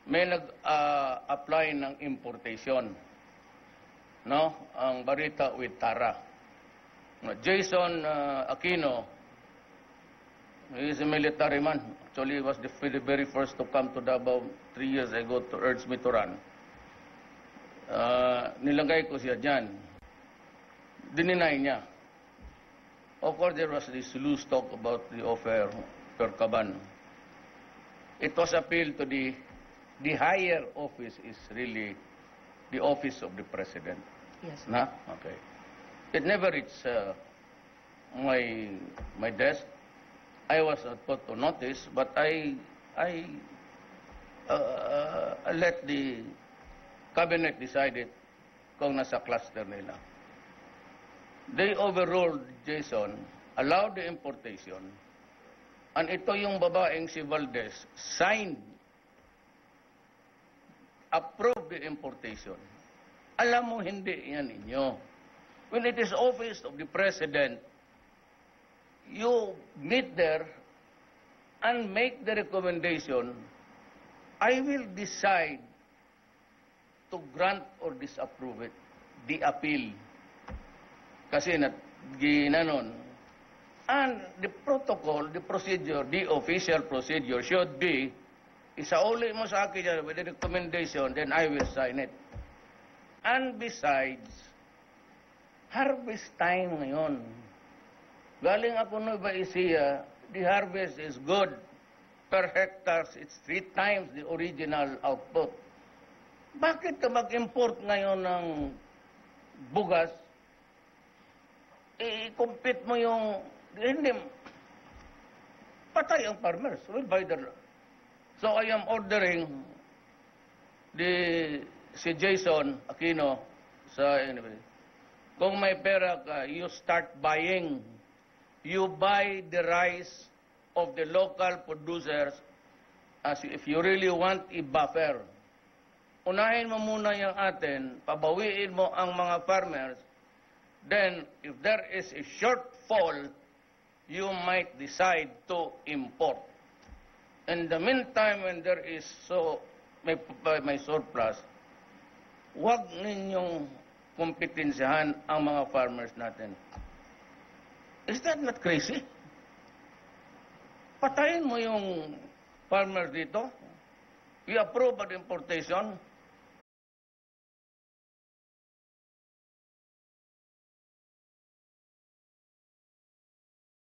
may nag-apply ng importation. No? Ang Barita with Tara. Jason Aquino, he is a military man. Actually, he was the very first to come to Davao 3 years ago to urge me to run. Nilagay ko siya dyan. Dininay niya. Of course, there was this loose talk about the offer per Caban. It was appealed to the higher office is really the office of the president. Yes. Na? Okay. It never reached my desk. I was put to notice, but I let the cabinet decide it kung nasa cluster nila. They overruled Jason, allowed the importation, and ito yung babaeng si Valdez signed, approved the importation. Alam mo, hindi yan inyo. When it is office of the president, you meet there and make the recommendation. I will decide to grant or disapprove it, the appeal. Kasi ginanon. And the protocol, the procedure, the official procedure should be, isauli mo sa akin with the recommendation, then I will sign it. And besides, harvest time ngayon. Galing ako Nueva Ecija, the harvest is good. Per hectare, it's 3 times the original output. Bakit ka mag-import ngayon ng bugas? I-compete mo yung, hindi, patay ang farmers. Will buy the, so I am ordering si Jason Aquino sa, anyway, kung may pera ka, you start buying. You buy the rice of the local producers as if you really want a buffer. Unahin mo muna yung atin, pabawiin mo ang mga farmers, then if there is a shortfall, you might decide to import. In the meantime, when there is may surplus, huwag ninyong kompetensyahan ang mga farmers natin. Is that not crazy? Patayin mo yung farmers dito. You approve an importation.